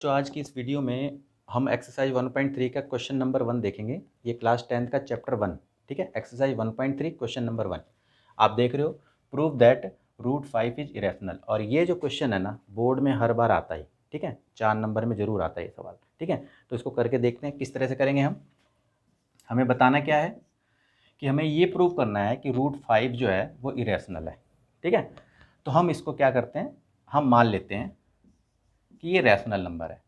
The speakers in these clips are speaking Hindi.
तो आज की इस वीडियो में हम एक्सरसाइज 1.3 का क्वेश्चन नंबर 1 देखेंगे। ये क्लास 10th का चैप्टर 1, ठीक है। एक्सरसाइज 1.3 क्वेश्चन नंबर 1 आप देख रहे हो। Prove that root 5 is irrational. और ये जो क्वेश्चन है ना, बोर्ड में हर बार आता है, ठीक है। 4 नंबर में ज़रूर आता है ये सवाल, ठीक है। तो इसको करके देखते हैं किस तरह से करेंगे हम। हमें बताना क्या है कि हमें ये प्रूव करना है कि रूट 5 जो है वो इरेशनल है, ठीक है। तो हम इसको क्या करते हैं, हम मान लेते हैं कि ये रैशनल नंबर है,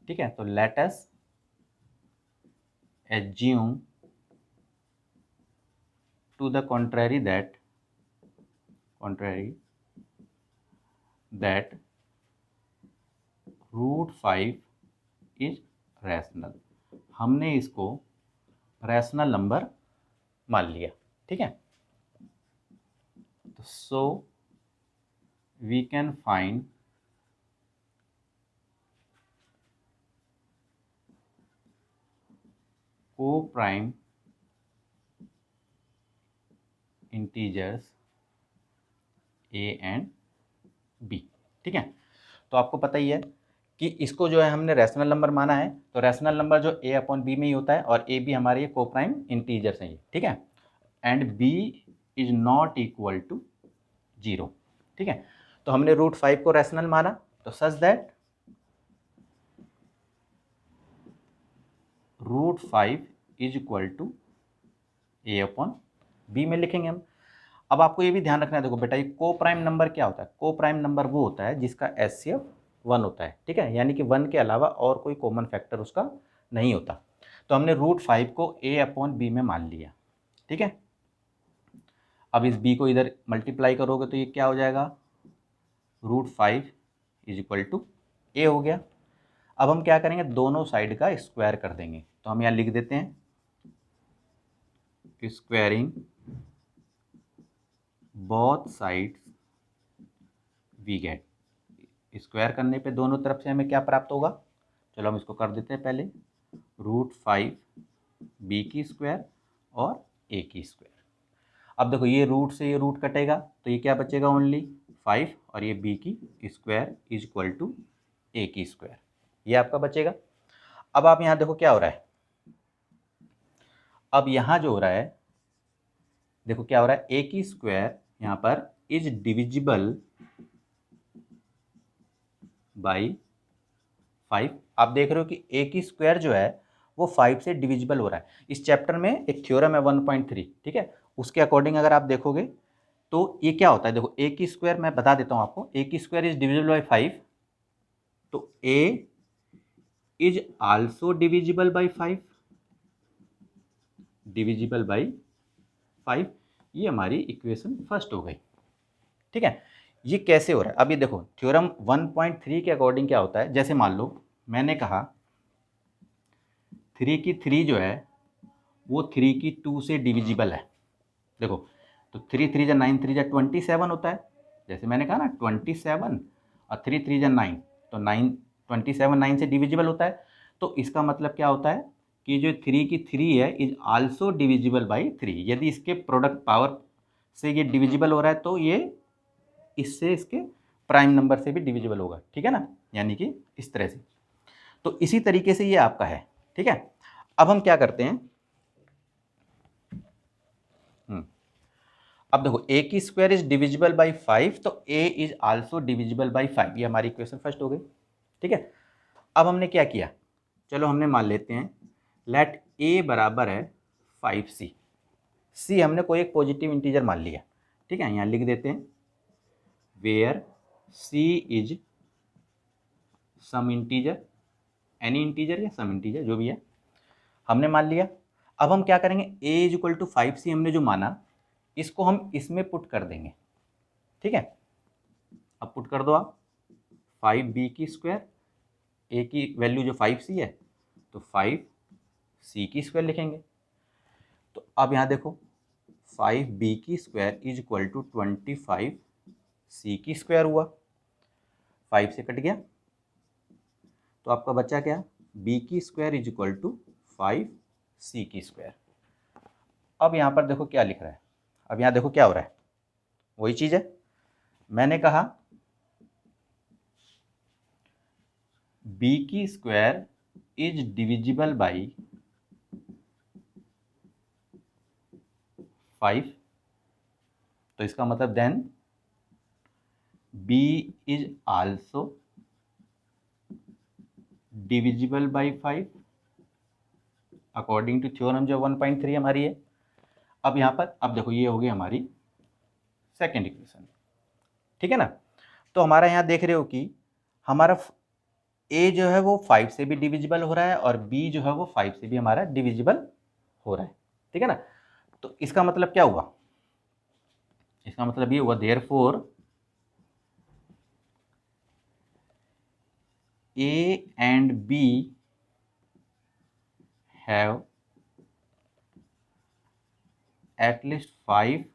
ठीक है। तो let us assume to the contrary that root 5 is rational. हमने इसको रैशनल नंबर मान लिया, ठीक है। तो so we can find coprime integers a and b, ठीक है। तो आपको पता ही है कि इसको जो है हमने रैशनल नंबर माना है, तो रैशनल नंबर जो a अपॉन बी में ही होता है और a b हमारे ये को प्राइम इंटीजर्स हैं ये, ठीक है। And b is not equal to 0, ठीक है। तो हमने रूट 5 को रैशनल माना, तो such that root 5 is equal to a upon b में लिखेंगे हम। अब आपको ये भी ध्यान रखना है, देखो बेटा, ये को प्राइम नंबर क्या होता है। को प्राइम नंबर वो होता है जिसका HCF 1 होता है, ठीक है। यानी कि 1 के अलावा और कोई कॉमन फैक्टर उसका नहीं होता। तो हमने रूट 5 को a अपॉन b में मान लिया, ठीक है। अब इस b को इधर मल्टीप्लाई करोगे तो ये क्या हो जाएगा, root 5 is equal to a हो गया। अब हम क्या करेंगे, दोनों साइड का स्क्वायर कर देंगे। तो हम यहाँ लिख देते हैं squaring both sides we get. Square करने पे दोनों तरफ से हमें क्या प्राप्त होगा, चलो हम इसको कर देते हैं पहले। रूट 5 बी की स्क्वायर और ए की स्क्वायर। अब देखो, ये रूट से ये रूट कटेगा तो ये क्या बचेगा, ओनली 5, और ये बी की स्क्वायर इज इक्वल टू ए की स्क्वायर, ये आपका बचेगा। अब आप यहाँ देखो क्या हो रहा है। अब यहाँ जो हो रहा है, देखो क्या हो रहा है, ए की स्क्वायर यहाँ पर इज डिविजिबल बाई 5। आप देख रहे हो कि ए की स्क्वायर जो है वो 5 से डिविजिबल हो रहा है। इस चैप्टर में एक थ्योरम है 1.3, ठीक है। उसके अकॉर्डिंग अगर आप देखोगे तो ये क्या होता है, देखो ए की स्क्वायर मैं बता देता हूँ आपको। ए की स्क्वायर इज डिविजिबल बाई 5, तो A is also divisible by 5, divisible by 5। ये हमारी इक्वेशन फर्स्ट हो गई, ठीक है। ये कैसे हो रहा है, अभी देखो थ्योरम 1.3 के अकॉर्डिंग क्या होता है। जैसे मान लो मैंने कहा 3 की 3 जो है वो 3 की 2 से डिविजिबल है। देखो, तो 3 3 जा 9, 3 जा 27 होता है। जैसे मैंने कहा ना 27 और 3 3 जा 9, तो 9 27 9 से डिविजिबल होता है। तो इसका मतलब क्या होता है कि जो 3 की 3 है इज आल्सो डिविजिबल बाई 3। यदि इसके प्रोडक्ट पावर से ये डिविजिबल हो रहा है तो ये इससे इसके प्राइम नंबर से भी डिविजिबल होगा, ठीक है ना। यानी कि इस तरह से, तो इसी तरीके से ये आपका है, ठीक है। अब हम क्या करते हैं, अब देखो ए की स्क्वायर इज डिविजिबल बाई 5, तो A is also divisible by 5। ये हमारी इक्वेशन फर्स्ट हो गई, ठीक है। अब हमने क्या किया, चलो हमने मान लेते हैं लेट ए बराबर है 5c। सी हमने कोई एक पॉजिटिव इंटीजर मान लिया, ठीक है। यहाँ लिख देते हैं where C is some integer, any integer या सम इंटीजर जो भी है, हमने मान लिया। अब हम क्या करेंगे, ए इज इक्वल टू 5c हमने जो माना, इसको हम इसमें पुट कर देंगे, ठीक है। अब पुट कर दो आप 5b की स्क्वायर, ए की वैल्यू जो 5c है तो 5c की स्क्वायर लिखेंगे। तो अब यहाँ देखो 5b की square is equal to 25c की स्क्वायर हुआ, 5 से कट गया तो आपका बच्चा क्या, b की square is equal to 5c की स्क्वायर। अब यहाँ पर देखो क्या लिख रहा है, अब यहाँ देखो क्या हो रहा है, वही चीज़ है। मैंने कहा बी की स्क्वायर इज डिविजिबल बाई 5, तो इसका मतलब then B is also divisible by 5 according to theorem जो 1.3 हमारी है। अब यहाँ पर अब देखो ये होगी हमारी सेकेंड इक्वेशन, ठीक है ना। तो हमारा यहाँ देख रहे हो कि हमारा ए जो है वो 5 से भी डिविजिबल हो रहा है और बी जो है वो 5 से भी हमारा डिविजिबल हो रहा है, ठीक है ना। तो इसका मतलब क्या हुआ, इसका मतलब ये हुआ therefore A and B have at least 5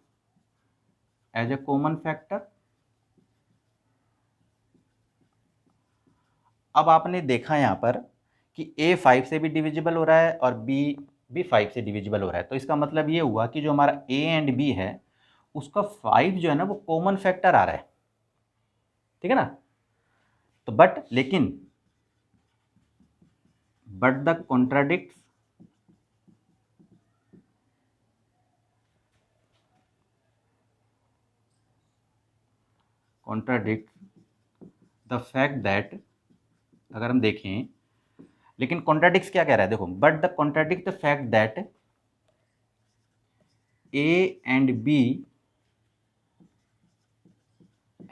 as a common factor। अब आपने देखा यहाँ पर कि a 5 से भी डिविजिबल हो रहा है और b भी 5 से डिविजिबल हो रहा है, तो इसका मतलब ये हुआ कि जो हमारा a एंड b है उसका 5 जो है ना वो कॉमन फैक्टर आ रहा है, ठीक है ना। तो लेकिन the contradict the fact that, अगर हम देखें, लेकिन कॉन्ट्राडिक्ट क्या कह रहा है, देखो but the contradict the fact that A and B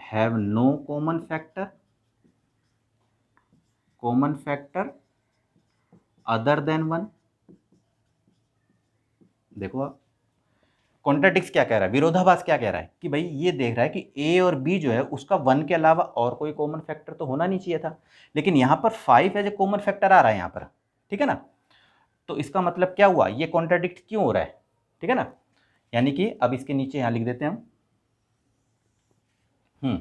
have no common factor other than 1। देखो कॉन्ट्राडिक्ट क्या कह रहा है, विरोधाभास क्या कह रहा है कि भाई ये देख रहा है कि ए और बी जो है उसका 1 के अलावा और कोई कॉमन फैक्टर तो होना नहीं चाहिए था, लेकिन यहाँ पर 5 एज ए कॉमन फैक्टर आ रहा है यहाँ पर, ठीक है ना। तो इसका मतलब क्या हुआ, ये कॉन्ट्राडिक्ट क्यों हो रहा है, ठीक है ना। यानी कि अब इसके नीचे यहाँ लिख देते हैं हम।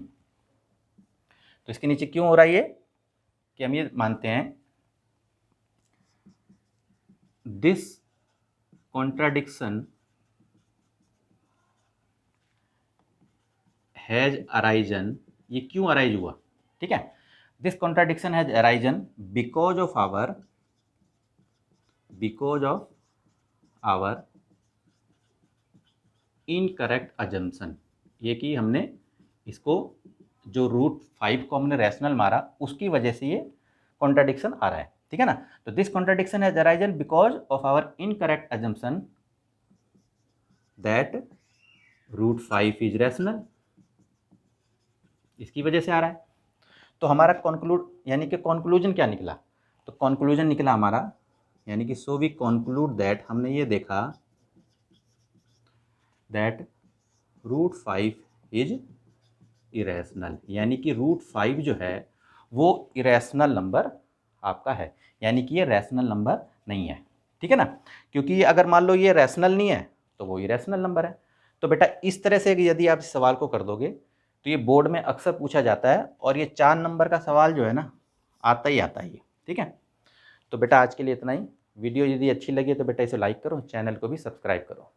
तो इसके नीचे क्यों हो रहा है ये, कि हम ये मानते हैं दिस कॉन्ट्राडिक्शन हैज अराइजन, ये क्यों अराइज हुआ, ठीक है। This contradiction has arisen because of our incorrect assumption, ये कि हमने इसको जो √5 को हमने रैशनल मारा उसकी वजह से ये कॉन्ट्राडिक्शन आ रहा है, ठीक है ना। तो this contradiction has arisen because of our incorrect assumption that √5 is rational, इसकी वजह से आ रहा है। तो हमारा यानी कि कॉन्क्लूजन क्या निकला, तो कॉन्क्लूजन निकला हमारा, यानी कि सो वी कॉन्क्लूड दैट, हमने ये देखा दैट √5 इज इरेशनल, यानी कि √5 जो है वो इरेशनल नंबर आपका है, यानी कि ये रैशनल नंबर नहीं है, ठीक है ना। क्योंकि अगर मान लो ये रैशनल नहीं है तो वो इरेशनल नंबर है। तो बेटा इस तरह से यदि आप इस सवाल को कर दोगे तो ये बोर्ड में अक्सर पूछा जाता है और ये 4 नंबर का सवाल जो है ना आता ही आता है ये, ठीक है। तो बेटा आज के लिए इतना ही। वीडियो यदि अच्छी लगी तो बेटा इसे लाइक करो, चैनल को भी सब्सक्राइब करो।